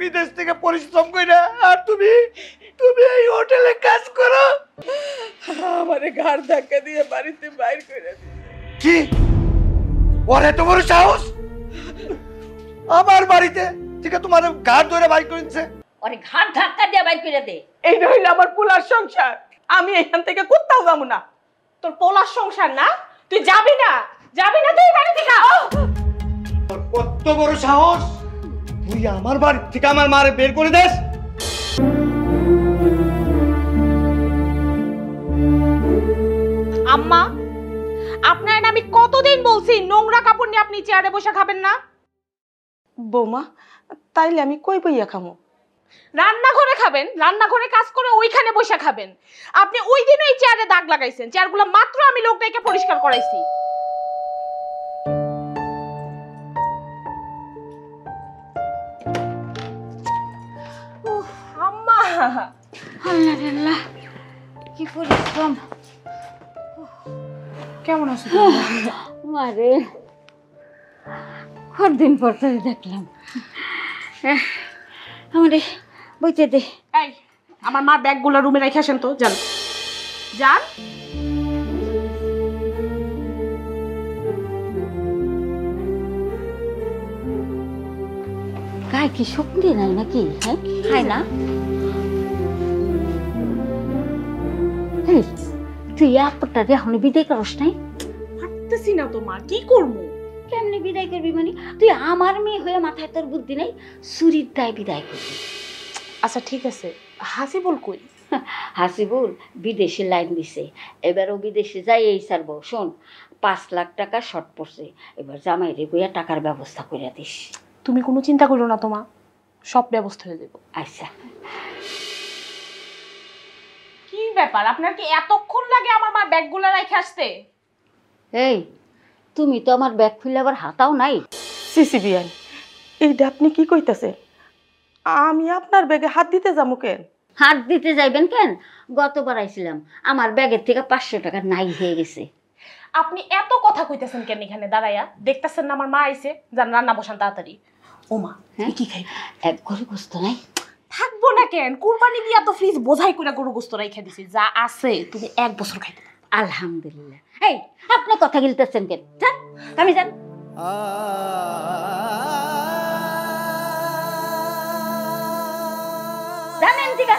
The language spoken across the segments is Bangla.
বিদেশ থেকে পরিশ্রম কইরা আর তুমি তুমি এই হোটেলে কাজ করো। আমারে ঘাড় ধাক্কা দিয়ে বাড়িতে বাইর করে দিছে। কি ওর এত বড় সাহস আমার বাড়িতে থেকে তোমার ঘাড় ধরে বাইর করে দিচ্ছে? ওরে ঘাড় ধাক্কা দিয়ে বাইর করে দে। এইটা হইলো আমার পোলার সংসার, আমি এখান থেকে কোথাও যাবো না। তোর পোলার সংসার না, তুই যাবি না, যাবি না তুই বাড়ি থেকে। তোর কত বড় সাহস, তুই আমার বাড়ি থেকে আমার মারে বের করে দেস? আম্মা, আপনার আমি কতদিন বলছি নোংরা কাপড় নিয়ে আপনি চেয়ারে বসে খাবেন না। বৌমা, তাইলে আমি কই বইয়া খামো? রান্নাঘরে খাবেন, রান্নাঘরে কাজ করে ওইখানে বসে খাবেন। আপনি ওই দিন ওই চেয়ারে দাগ লাগাইছেন, চেয়ারগুলো মাত্র আমি লোকটাকে পরিষ্কার করাইছি। আম্মা, আল্লাহ কি পরিশ্রম। কেমন আছো? আরে কতদিন পর তোরে দেখলাম। আমারে বইতে দে। এই, আমার মার ব্যাগগুলো রুমে রেখে আসেন তো, যান যান। গায়ে কি শক্তি নাই নাকি? হ্যাঁ, খায় না। এই, তুই আপটা এখন বিদায় করস নাই? পারতেছি না তো মা, কি করবো? কেমনে বিদায় করবি মানে? তুই আমার মেয়ে হয়ে মাথায় তোর বুদ্ধি নেই, চুরির দায় বিদায় করবি। আচ্ছা ঠিক আছে, হাসিবুল কই? হাসিবুল বিদেশে লাইন দিছে, এবারও বিদেশে যাই এই সারবো। শোন, 5 লাখ টাকা শর্ট পড়ছে, এবার জামাই রে বইয়া টাকার ব্যবস্থা করে দিস। তুমি কোনো চিন্তা করো না তোমা, সব ব্যবস্থা হয়ে যাবে। আচ্ছা। কি ব্যাপার, আপনার কি এতক্ষণ লাগে আমার মা ব্যাগগুলো রেখে আসতে? এই, তুমি তো আমার ব্যাগ খুলে আবার হাতাও নাই। সিসি বিয়ান, এইটা আপনি কি কইতাছে? আমি আপনার ব্যাগে হাত দিতে যাবো কেন? হাত দিতে যাইবেন কেন? গতবার আইছিলাম, আমার ব্যাগের থেকে 500 টাকা নাই হয়ে গেছে। আপনি এত কথা কইতেছেন কেন এখানে দাঁড়াইয়া? দেখতেছেন না আমার মা আইছে, যান রান্না বসান তাড়াতাড়ি। ও মা, হ্যাঁ? কি খাইবে? এক ঘরে গোস্ত নাই? থাকবো না কেন, কুরবানি দিয়া তো ফ্রিজ বোঝাই করে গরু গোস্ত রাইখা দিছি, যা আছে তুমি 1 বছর খাইতে। আলহামদুলিল্লাহ। এই, আপনি কথা গিলতেছেন কেন? যান, আমি যান। জানেন দিগা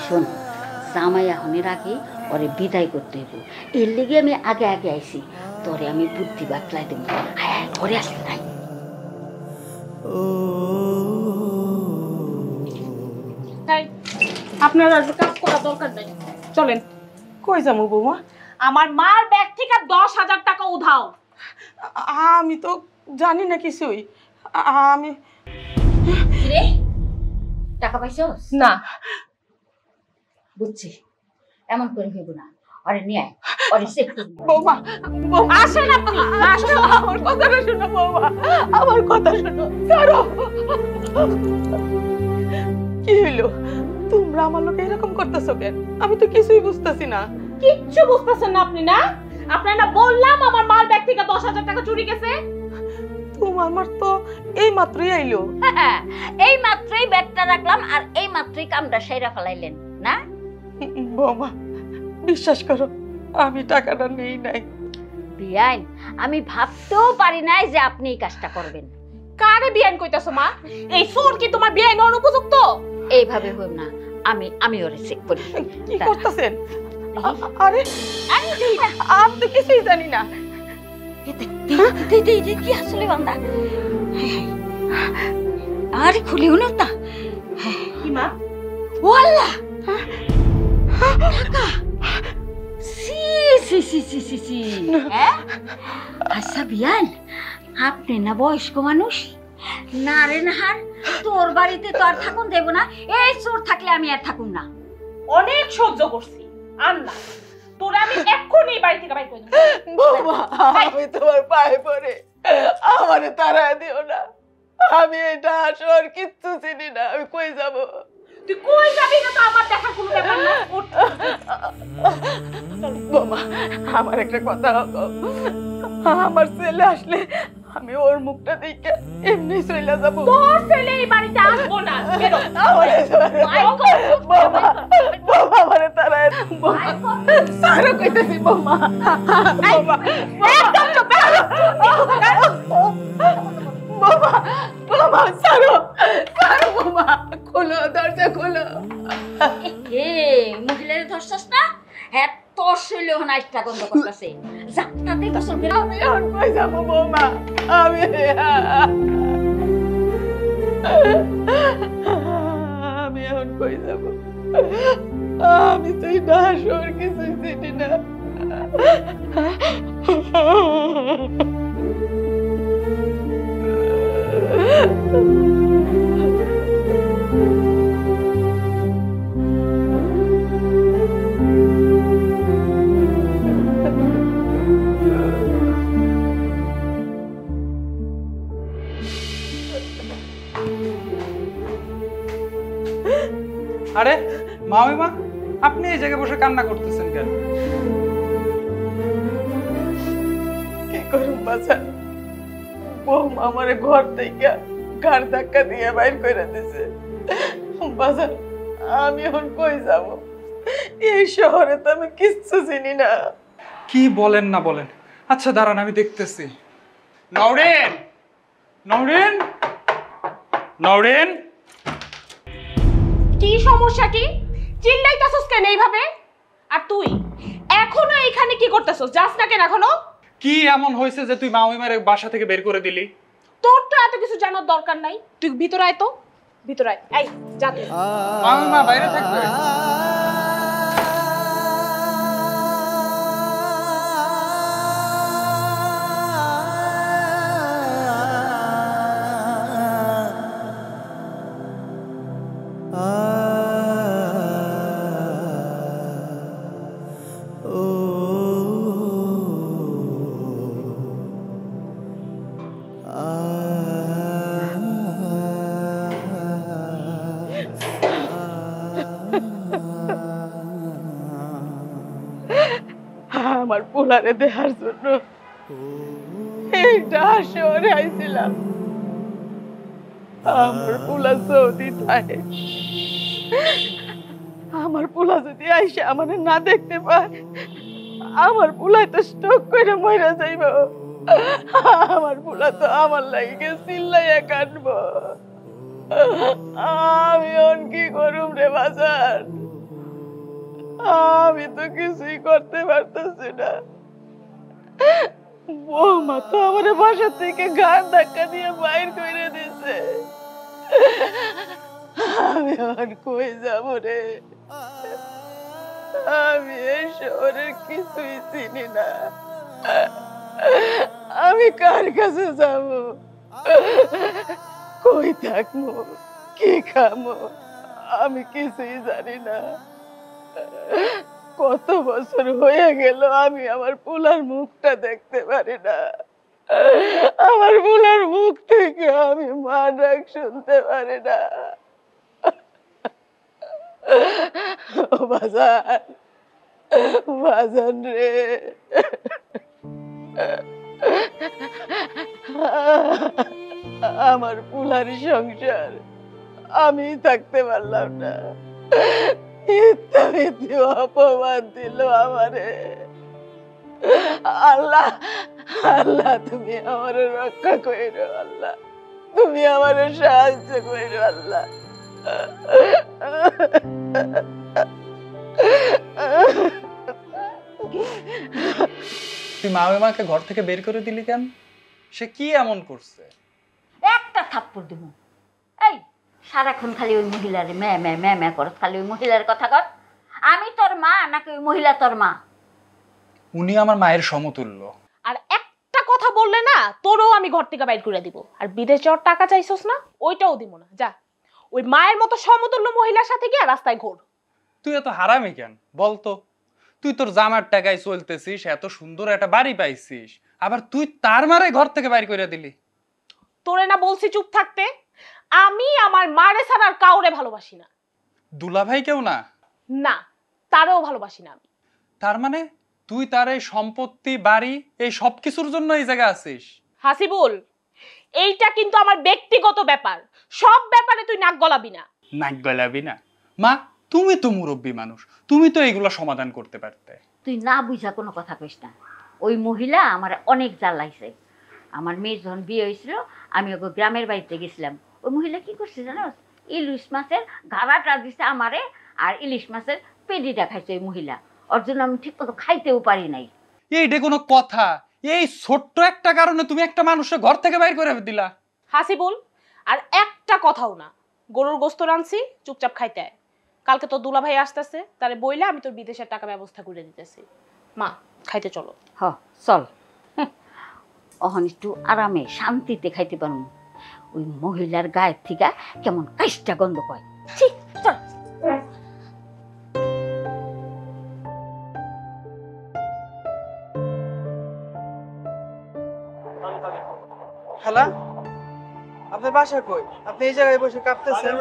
শোন, জামাই এখনের আগে ওরে বিদায় করতে হইব, এর লেগে আমি আগে আগে আইছি। তোরে আমি বুদ্ধি বাতলাই দেব। হ্যাঁ, ঘরে আসলে নাই। আপনার আর কাজ করা দরকার নাই, চলেন। কই যাবো বৌমা? আমার মার ব্যাগ থেকে 10,000 টাকা উধাও। আমি তো জানি না কিছুই। আমি রে, টাকা পাইছস? না। বুঝছি, এমন করে হইব না। আরে নিয়ে আয়, আরে চেক করব। বৌমা, বৌমা আসেন আপনি, আসেন। আমার কথাটা শোনো বৌমা, আমার কথা শোনো। ছাড়ো। কি হইলো? তোমরা আমার লোকে এরকম করতেছো কেন? আমি তো কিছুই বুঝতেছি না। কিচ্ছু বুঝতেছেন না আপনি? না, আপনার না বললাম আমার মার ব্যাগ থেকে 10,000 টাকা চুরি গেছে। তোমার মার তো এই মাত্রই আইলো। এই মাত্রই ব্যাগটা রাখলাম আর এই মাত্রই কামটা সাইরা ফেলাইলেন না? বৌমা, বিশ্বাস করো, আমি টাকাটা নেই নাই। বিয়াইন, আমি ভাবতেও পারি নাই যে আপনি এই কাজটা করবেন। কারে বিয়ান কইতাছো মা? এই চোর কি তোমার বিয়ান অনুপযুক্ত? এইভাবে হইব না, আমি ওরে চেক করি। কি করতেছেন? আরে আরে দেই না, আমি তো কিছুই জানি না। কি আসলে বান্দা? আরে খুলিও না তা। কি মা? ও আল্লাহ, টাকা! সি সি সি সি সি সি। আচ্ছা বিয়ান, আপনি না বয়স্ক মানুষ? না রে নাহার, তোর বাড়িতে তো আর থাকুন দেব না। এই চোর থাকলে আমি আর থাকুন না। অনেক সহ্য করছি, আল্লাহ তোরা আমি এক্ষুনি এই বাড়ি থেকে বাইর করে দেব। বৌমা, আমি তোমার পায়ে পড়ে আমারে তাড়া দিও না। আমি এটা আসর কিচ্ছু চিনি না, আমি কই যাব? তুই কই যাবি না তো আমার দেখার কোনো ব্যাপার না। বৌমা, আমার একটা কথা, আমার ছেলে আসলে আমি ওর মুখটা দেখে এমনি চলে যাবো। তোর ছেলে এই বাড়িতে আসবো না, বেরো। বৌমা বৌমা আমারে তারায় সারো কইতেছি বৌমা। একদম চুপ, বেরো। বৌমা বৌমা সারো সারো বৌমা, খোলো দরজা খোলো। এ মহিলারে ধরছস না? হ্যাঁ তোর শৈলে হন আইসটা গন্ধ করতেছে। যা তাতে গোসল করে আমি এখন কই যাবো বৌমা? আমি এখন কই যাবো? আমি তুই না সর কিছুই চিনি না। আরে মামিমা, আপনি এই জায়গায় বসে কান্না করতেছেন কেন? কি করুম বাজার, বৌমা আমারে ঘর থেকে ঘাড় ধাক্কা দিয়ে বাইর করে দিছে। বাজার আমি এখন কই যাব? এই শহরে তো আমি কিচ্ছু চিনি না। কি বলেন না বলেন। আচ্ছা দাঁড়ান, আমি দেখতেছি। নওরিন, নওরিন, নওরিন। কি সমস্যা কি? চিল্লাইতাছস কেন এইভাবে? আর তুই এখনো এখানে কি করতেছস? যাস না কেন এখনো? কি এমন হয়েছে যে তুই মামিমার বাসা থেকে বের করে দিলি? তোর তো এত কিছু জানার দরকার নাই, তুই ভিতরে আয় তো, ভিতরে আয়। এই যা তুই। মামিমা বাইরে থাকবে। আমার পোলারে দেখার জন্য এইটা শহরে আইছিলাম। আমার পোলা সৌদি থাকে। আমার পোলা যদি আইসে আমারে না দেখতে পায়, আমার পোলা তো স্ট্রোক করে মইরা যাইব। আমার পোলা তো আমার লাগে চিল্লাইয়া কাটবো। আমি অন কি করুম রে বাজার? আমি তো কিছুই করতে পারতেছি না। বৌমা তো আমার বাসা থেকে ঘাড় ধাক্কা দিয়ে বাইর করে দিছে। আমি আর কই যাব রে? আমি এই শহরের কিছুই চিনি না। আমি কার কাছে যাব? কই থাকবো, কি খামো, আমি কিছুই জানি না। কত বছর হয়ে গেল আমি আমার পোলার মুখটা দেখতে পারি না। আমার পোলার মুখ থেকে আমি মা ডাক শুনতে পারি না। ও বাজান, বাজান রে, আমার পোলার সংসার আমি থাকতে পারলাম না। অপমান দিল আমারে। আল্লাহ, আল্লাহ তুমি আমার রক্ষা কইরো। আল্লাহ তুমি আমার সাহায্য কইরো। আল্লাহ তুই মামিমাকে ঘর থেকে বের করে দিলি কেন? সে কি এমন করছে? একটা থাপ্পড় দিব। এই সারাক্ষণ খালি ওই মহিলারে ম্যা ম্যা ম্যা ম্যা করস, খালি ওই মহিলার কথা কর। আমি তোর মা নাকি ওই মহিলা তোর মা? উনি আমার মায়ের সমতুল্য। আর একটা কথা বললে না, তোরও আমি ঘর থেকে বাইর করে দিব। আর বিদেশ যাওয়ার টাকা চাইছস না, ওইটাও দিব না। যা ওই মায়ের মতো সমতুল্য মহিলার সাথে গিয়ে রাস্তায় ঘোর। তুই এত হারামি কেন বলতো? তুই তোর জামার টাকায় চলতেছিস, এত সুন্দর একটা বাড়ি পাইছিস, আবার তুই তার মারে ঘর থেকে বাইর করে দিলি। তোরে না বলছি চুপ থাকতে? আমি আমার মারে ছাড়া আর কাউরে ভালোবাসি না। দুলাভাই কেউ না? না, তারেও ভালোবাসি না আমি। তার মানে তুই তার এই সম্পত্তি, বাড়ি, এই সব কিছুর জন্য এই জায়গায় আছিস? হাসিবুল, এইটা কিন্তু আমার ব্যক্তিগত ব্যাপার, সব ব্যাপারে তুই নাক গলাবি না। নাক গলাবি না? মা, তুমি তো মুরব্বী মানুষ, তুমি তো এগুলো সমাধান করতে পারতে। তুই না বুঝা কোনো কথা কইস না। ওই মহিলা আমার অনেক জ্বালাইছে। আমার মেয়ের যখন বিয়ে হয়েছিল, আমি ওকে গ্রামের বাড়িতে গেছিলাম। ওই মহিলা কি করছে জানো? ইলিশ মাছের ঘাড়াটা দিছে আমারে, আর ইলিশ মাছের পেডিটা খাইছে ওই মহিলা। ওর জন্য আমি ঠিক মতো খাইতেও পারি নাই। এইটা কোনো কথা? এই ছোট্ট একটা কারণে তুমি একটা মানুষের ঘর থেকে বাইর করে দিলা? হাসিবুল, আর একটা কথাও না। গরুর গোস্ত রানছি, চুপচাপ খাইতে আয়। কালকে তোর দুলা ভাই আসতেছে, তারে বইলে আমি তোর বিদেশের টাকা ব্যবস্থা করে দিতেছি। মা, খাইতে চলো। হ, চল। অহন একটু আরামে শান্তিতে খাইতে পারবো। ওই মহিলার গায়ের থেকে কেমন কাইষ্টা গন্ধ কয়। ছি, চল। খালা, আপনার বাসা কই? আপনি এই জায়গায় বসে কাঁপতেছেন।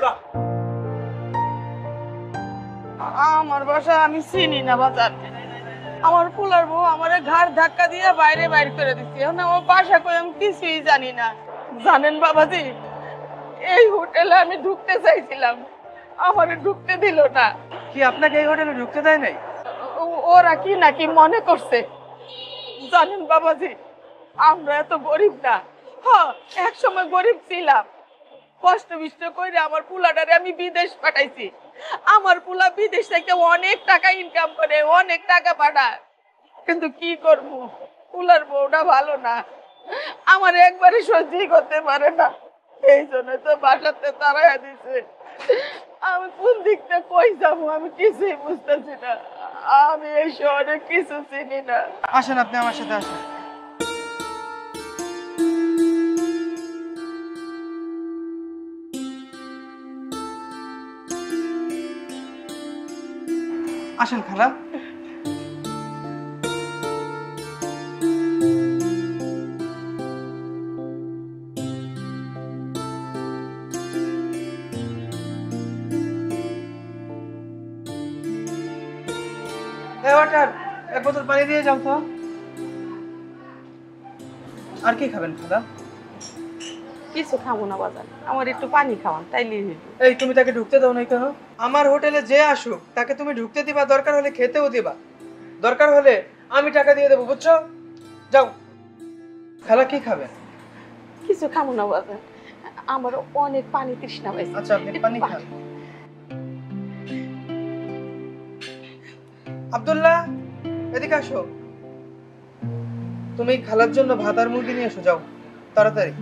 আমার বাসা আমি চিনি না বাজার। আমার পোলার বউ আমার ঘাড় ধাক্কা দিয়ে বাইরে বাইর করে দিচ্ছে। এখন আমার বাসা কই আমি কিছুই জানি না। জানেন বাবাজি, এই হোটেলে আমি ঢুকতে চাইছিলাম, আমারে ঢুকতে দিল না। কি আপনাকে এই হোটেলে ঢুকতে দেয় নাই? ওরা কি নাকি মনে করছে। জানেন বাবাজি, আমরা এত গরিব না। হ্যাঁ, এক সময় গরিব ছিলাম। কষ্ট বিষ্ট করে আমার পোলাটারে আমি বিদেশ পাঠাইছি। আমার পোলা বিদেশ থেকে অনেক টাকা ইনকাম করে, অনেক টাকা পাঠায়। কিন্তু কি করব, পোলার বউটা ভালো না, আমার একবারে সহ্যই করতে পারে না। এই জন্য তো বাসাতে তাড়াইয়া দিছে। আমি কোন দিকটা কই যাবো আমি কিছুই বুঝতেছি না। আমি এই শহরে কিছু চিনি না। আসেন, আপনি আমার সাথে আসেন। আসেন খালা। ওয়াটার, এক বোতল পানি দিয়ে যাও তো। আর কি খাবেন খালা? কিছু খাবো না বাজার, আমার একটু পানি খাওয়ান তাইলে। এই, তুমি তাকে ঢুকতে দাও নাই কেন? আমার হোটেলে যে আসুক তাকে তুমি ঢুকতে দিবা, দরকার হলে খেতেও দিবা, দরকার হলে আমি টাকা দিয়ে দেবো, বুঝছো? যাও। খালা, কি খাবেন? কিছু খাবো না বাজার, আমার অনেক পানি তৃষ্ণা পাইছে। আচ্ছা, আপনি পানি খান। আব্দুল্লাহ, এদিকে আসো। তুমি খালার জন্য ভাত আর মুরগি নিয়ে এসো, যাও তাড়াতাড়ি।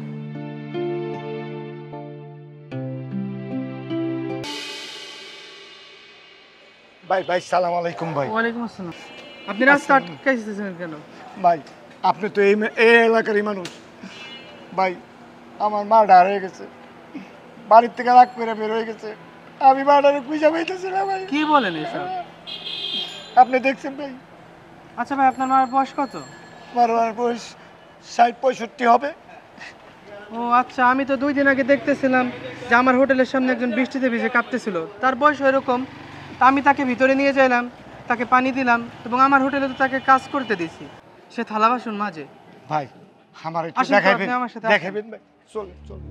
ভাই ভাই, সালাম আলাইকুম ভাই। ওয়ালাইকুম আসসালাম। আপনি রাস্তা আটকাইতেছেন কেন? ভাই, আপনি তো এই এলাকারই মানুষ। ভাই, আমার মা ডার হয়ে গেছে, বাড়ির থেকে রাগ করে বের হয়ে গেছে। আমি মাটারে খুঁজে পাইতেছি না ভাই। কি বলেন এসব? আপনি দেখছেন ভাই? আচ্ছা ভাই, আপনার মার বয়স কত? আমার বয়স 60-65 হবে। ও আচ্ছা, আমি তো 2 দিন আগে দেখতেছিলাম যে আমার হোটেলের সামনে একজন বৃষ্টিতে ভিজে কাঁপতেছিল। তার বয়স এরকম। তা আমি তাকে ভিতরে নিয়ে যাইলাম, তাকে পানি দিলাম এবং আমার হোটেলে তো তাকে কাজ করতে দিছি। সে থালা বাসন মাঝে। ভাই, আমার একটু আসেন তো, দেখাইবেন? আপনি আমার সাথে আসেন। দেখাইবেন ভাই? চলেন চলেন।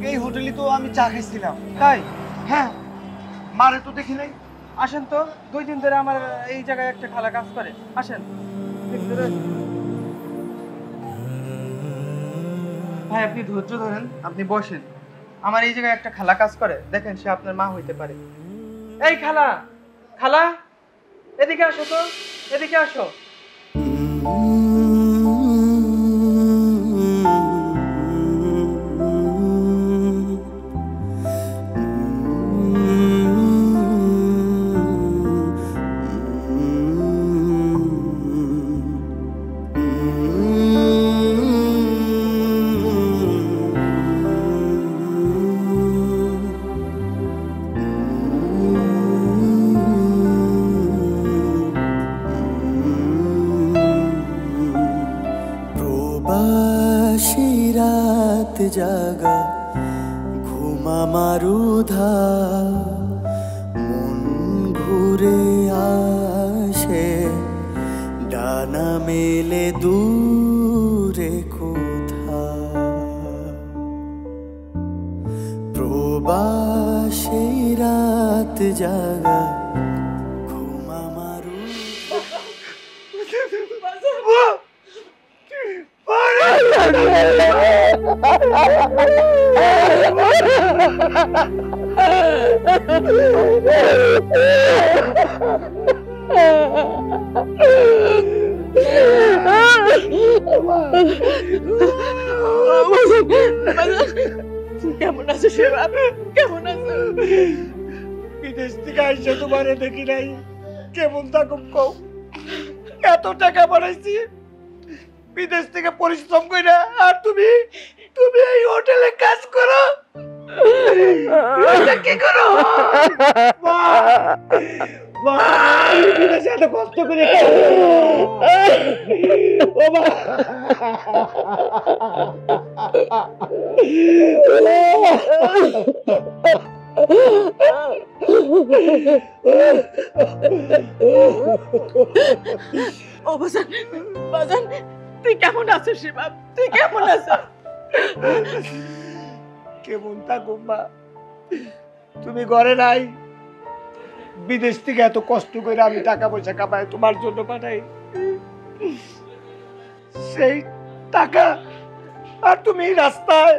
এই হোটেলে তো আমি চা খাইছিলাম। তাই? হ্যাঁ, মারে তো দেখি নাই। আসেন তো, 2 দিন ধরে আমার এই জায়গায় একটা খালা কাজ করে। আসেন ভিতরে। ভাই, আপনি ধৈর্য ধরেন, আপনি বসেন। আমার এই জায়গায় একটা খালা কাজ করে, দেখেন সে আপনার মা হইতে পারে। এই খালা, খালা, এদিকে আসো তো, এদিকে আসো। প্রবাসী রাত জাগা ঘুম মামারুধা মন ঘুরে আসে ডানা মেলে দূরে কোথা প্রবাসে রাত জাগা ঘুমামারু কেমন আছো সেবা? কেমন আছো? বিদেশ থেকে আইসা তোমারে দেখি নাই, কেমন থাকুম কও? এত টাকা বাড়াইছি বিদেশ থেকে পরিশ্রম কইরা, আর তুমি তুমি এই হোটেলে কাজ করো, এটা কি করো? মা, মা, আমি বিদেশে এত কষ্ট করে ও মা, ও বাজান, বাজান, তুই কেমন আছো সেবা? তুই কেমন আছো? কেমন থাকুম মা, তুমি ঘরে নাই, বিদেশ থেকে এত কষ্ট করে আমি টাকা পয়সা কামাই তোমার জন্য পাঠাই, সেই টাকা আর তুমি রাস্তায়।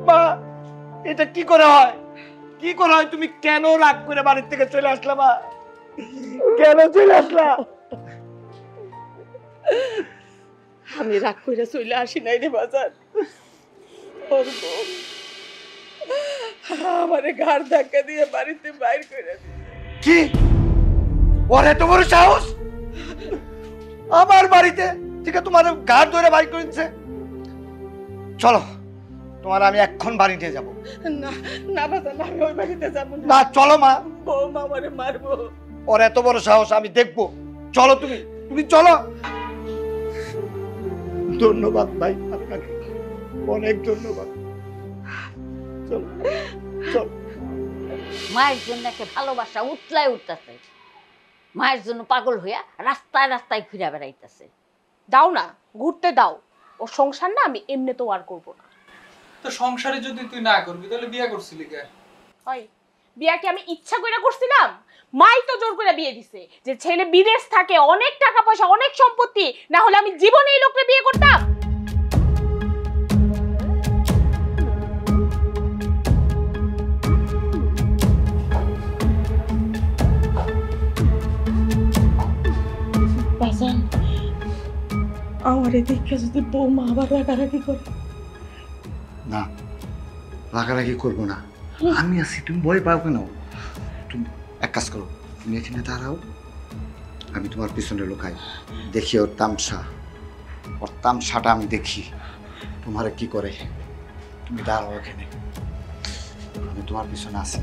মা, এটা কি করে হয়? কি করে হয়? তুমি কেন রাগ করে বাড়ির থেকে চলে আসলা মা? কেন চলে আসলা? আমি রাগ করে চলে আসি নাই রে বাজার। ওর বউ আমারে ঘাড় ধাক্কা দিয়ে বাড়িতে বাইর করে দিয়েছে। কি? ওর এত বড় সাহস আমার বাড়িতে থেকে তোমার গাড় ধরে বাইর করেছে? চলো, তোমার আমি এখন বাড়ি নিয়ে যাবো। না না বাজার, আমি ওই বাড়িতে যাবো না। না, চলো মা। বৌমা আমারে মারবো। ওর এত বড় সাহস আমি দেখবো। চলো, তুমি তুমি চলো। ধন্যবাদ ভাই, আপনাকে অনেক ধন্যবাদ। চলো চলো। মায়ের জন্য একটা ভালোবাসা উতলায় উঠতেছে, মায়ের জন্য পাগল হইয়া রাস্তায় রাস্তায় ঘুরে বেড়াইতেছে। দাও না, ঘুরতে দাও। ও সংসার না আমি এমনি তো আর করবো না। তো সংসারে যদি তুই না করবি তাহলে বিয়ে করছিলি কে? হয় বিয়া কি আমি ইচ্ছা করে করছিলাম? মাই তো জোর করে বিয়ে দিছে যে ছেলে বিদেশ থাকে, অনেক টাকা পয়সা, অনেক সম্পত্তি, না হলে আমি জীবনে এই লোককে বিয়ে করতাম? বাজান, আমার এদিকে যদি বৌমা আবার রাগারাগি করে? না, রাগারাগি করবো না, আমি আছি, তুমি ভয় পাও কেন? তুমি এক কাজ করো, তুমি এখানে দাঁড়াও, আমি তোমার পিছনে লুকাই, দেখি ওর তামসাটা আমি দেখি তোমারে কি করে। তুমি দাঁড়াও এখানে, আমি তোমার পিছনে আছি।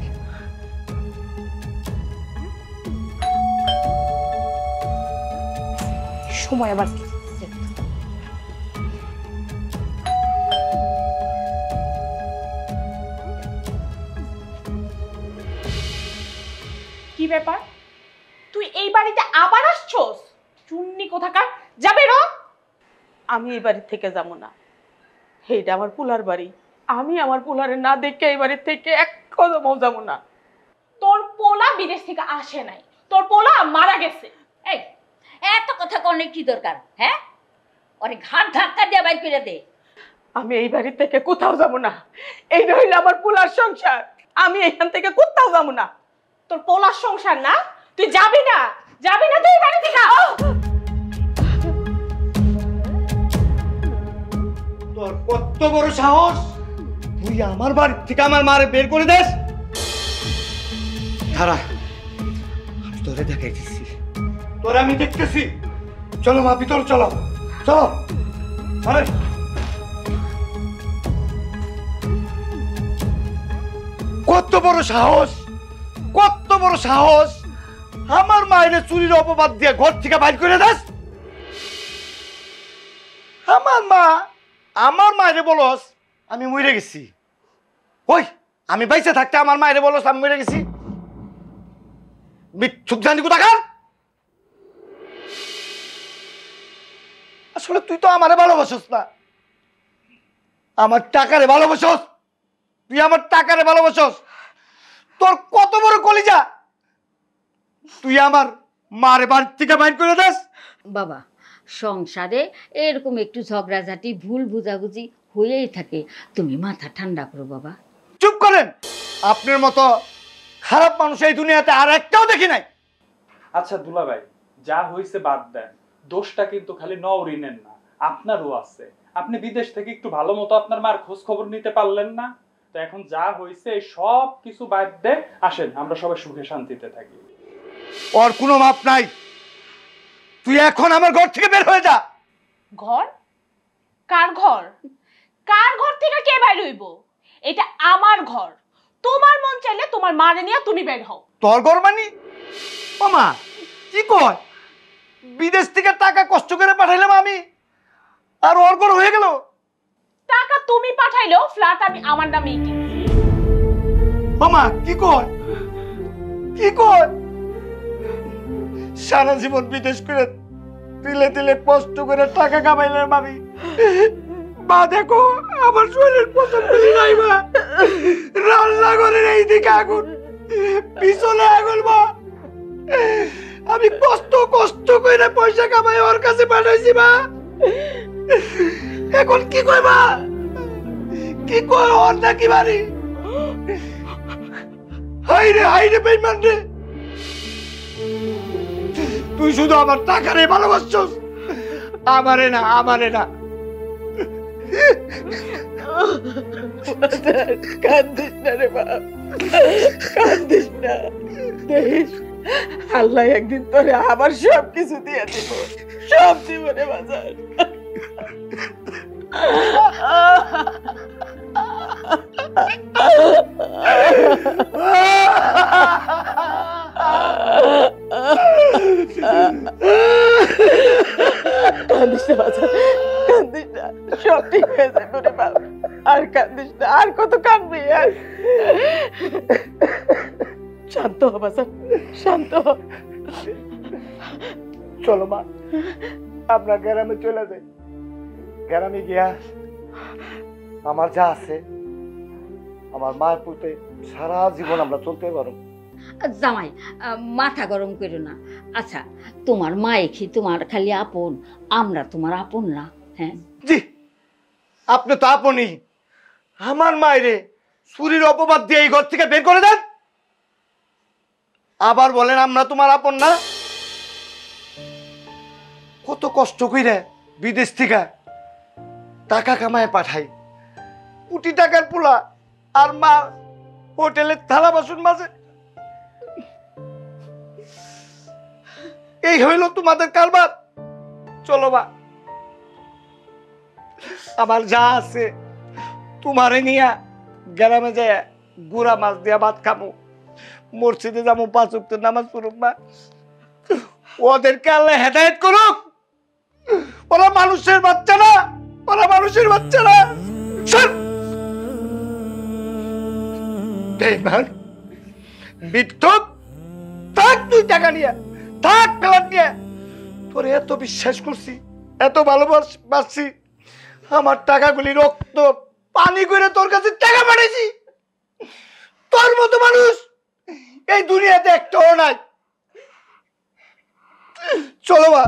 সময় আবার কি ব্যাপার? তুই এই বাড়িতে আবার আসছস? চুন্নি কোথাকার, যাবে র। আমি এই বাড়ি থেকে যাবো না, এইটা আমার পুলার বাড়ি। আমি আমার পুলারে না দেখে এই বাড়ির থেকে এক কদমও যাবো না। তোর পোলা বিদেশ থেকে আসে নাই, তোর পোলা মারা গেছে। এই এত কথা কনে কি দরকার? হ্যাঁ, ওরে ঘাট ধাক্কা দিয়ে বাইর করে দে। আমি এই বাড়ি থেকে কোথাও যাবো না, এইটা হইলে আমার পুলার সংসার। আমি এখান থেকে কোথাও যাবো না। তোর পোলার সংসার না? তুই যাবি না, যাবি না তুই বাড়ি থেকে। তোর কত বড় সাহস, তুই আমার বাড়ি থেকে আমার মারে বের করে দেস? দাঁড়া, আমি তোরে দেখাইতেছি, তোরে আমি দেখতেছি। চলো মা, ভিতর চলো, চলো। আরে কত বড় সাহস, কত বড় সাহস, আমার মায়ের চুরির অপবাদ দিয়ে ঘর থেকে বাইর করে দেস? আমার মায়ের বলস আমি মরে গেছি? ওই আমি বাইসে থাকতে আমার মায়ের বলো আমি মরে গেছি? মিথ্যুক জানি কোথাকার। আসলে তুই তো আমারে ভালোবাসস না, আমার টাকারে ভালোবাসস। তুই আমার টাকারে ভালোবাসস। তোর কত বড় কলিজা, তুই আমার মারে বাড়ি থেকে বাইর করে দেস। বাবা, সংসারে এরকম একটু ঝগড়াঝাটি ভুল বুঝাবুঝি হয়েই থাকে, তুমি মাথা ঠান্ডা করো বাবা। চুপ করেন, আপনার মতো খারাপ মানুষ এই দুনিয়াতে আর একটাও দেখি নাই। আচ্ছা দুলাভাই, যা হয়েছে বাদ দেন, দোষটা কিন্তু খালি নওরিনের না, আপনারও আছে। আপনি বিদেশ থেকে একটু ভালো মতো আপনার মার খোঁজ খবর নিতে পারলেন না। তো এখন যা হয়েছে সব কিছু বাদ দে, আসেন আমরা সবাই সুখে শান্তিতে থাকি। ওর কোনো মাপ নাই। তুই এখন আমার ঘর থেকে বের হয়ে যা। ঘর? কার ঘর? কার ঘর থেকে কে বাইর হইব? এটা আমার ঘর। তোমার মন চাইলে তোমার মারে নিয়ে তুমি বের হও। তোর ঘর মানে? মামা কি কয়? বিদেশ থেকে টাকা কষ্ট করে পাঠাইলাম আমি, আর ওর ঘর হয়ে গেল? টাকা তুমি পাঠাইলেও ফ্ল্যাট আমি আমার নামেই কিনছি। মামা কি কয়? কি কয়? সারা জীবন বিদেশ করে তিলে তিলে কষ্ট করে টাকা কামাইলাম আমি। মা দেখো আমার শরীরের পছন্দ নাই মা। রান্না করে এইদিকে আগুন, পিছনে আগুন মা। আমি কষ্ট কষ্ট করে পয়সা কামাই ওর কাছে পাঠাইছি মা। এখন কি কয় মা? কি কয় ওর নাকি বাড়ি? হাই রে বেঈমান রে, তুই শুধু আমার টাকারে ভালোবাসছস, আমারে না, আমারে না। কান্দিস না রে বাপ, কান্দিস না। দেখিস আল্লাহ একদিন তোরে আবার সব কিছু দিয়ে দিব, সব দিব রে বাজার। কান্দিস না বাজার, কান্দিস না, সব ঠিক হয়ে যাবে রে বাপ। আর কান্দিস না, আর কত কাঁদবি? আর শান্ত হ বাজার, শান্ত হ। চলো মা, আমরা গ্রামে চলে যাই। গ্রামে গিয়া আমার যা আছে, আমার মায়ের পুঁতে সারা জীবন আমরা চলতে পারো। জামাই, মাথা গরম করো না। আচ্ছা, তোমার মায়ে কি তোমার খালি আপন? আমরা তোমার আপন না? হ্যাঁ জি, আপনি তো আপনি। আমার মায়েরে চুরির অপবাদ দিয়ে এই ঘর থেকে বের করে দেন, আবার বলেন আমরা তোমার আপন না। কত কষ্ট কইরা বিদেশ থেকে টাকা কামায় পাঠাই, কোটি টাকার পোলা, আর মা হোটেলের থালা বাসন মাঝে। এই হইল তোমাদের কারবার। চলো মা, আমার যা আছে তোমারে নিয়া গ্রামে যায় গুড়া মাছ দিয়া ভাত খাবো, মসজিদে যাবো, 5 ওয়াক্ত নামাজ পড়ুক মা। ওদেরকে আল্লাহ হেদায়েত করুক। ওরা মানুষের বাচ্চা না, ওরা মানুষের বাচ্চা না। বিদ্যুৎ থাক, তুই টাকা নিয়ে থাক, ফেলার নিয়ে। তোরে এত বিশ্বাস করছি, এত ভালোবাসছি, আমার টাকাগুলি রক্ত পানি করে তোর কাছে টাকা পাঠাইছি। তোর মতো মানুষ এই দুনিয়াতে একটাও নাই। চলো মা।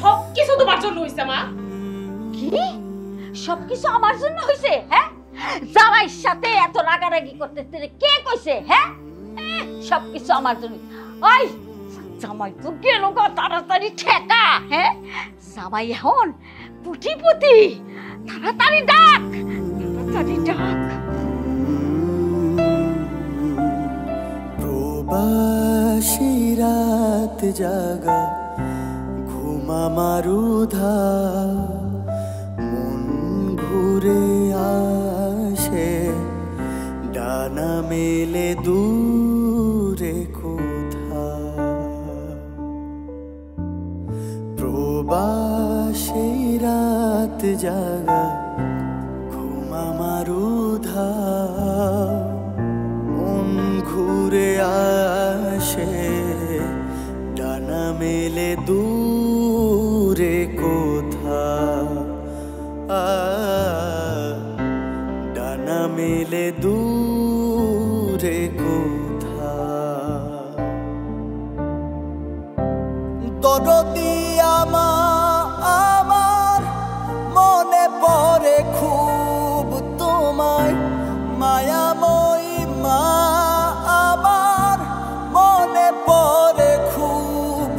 সবকিছু তোমার জন্য হইছে মা। কি সবকিছু আমার জন্য হইছে? হ্যাঁ, জামাইয়ের সাথে এত রাগারাগি করতে কে কইছে? হ্যাঁ, সবকিছু আমার জন্য। ওই জামাই তো গেল গো তাড়াতাড়ি ঠেকা। হ্যাঁ, জামাই এখন পুটি তাড়াতাড়ি ডাক, তাড়াতাড়ি ডাক। প্রবাসী রাত জাগা ঘুমা মারুধা, মন ঘুরে আসে ডানা মেলে দূরে কোথা। প্রবাস জাগা ঘুম আমার উধাও মন ঘুরে আসে ডানা মেলে দূরে কোথাও ডানা মেলে দূরে কোথাও দরদি আমার মনে পড়ে খুব তোমায় মায়াময়ী মা আমার মনে পড়ে খুব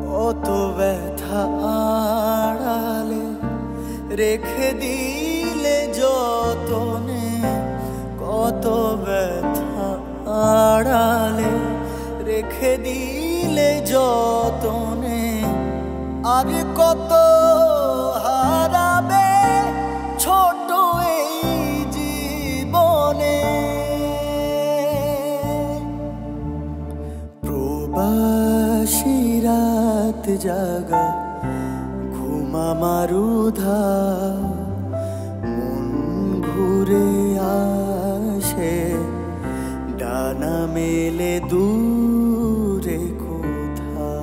কত ব্যথা আড়ালে রেখে দিলে যতনে কত ব্যথা আড়ালে রেখে দিলে যতনে আর কত হারাবে ছোট এই জীবনে প্রবাসী রাত জাগা ঘুম আমার উধাও মন ঘুরে আসে ডানা মেলে দূরে কোথাও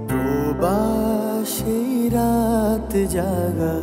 প্রবাসী রাত জাগা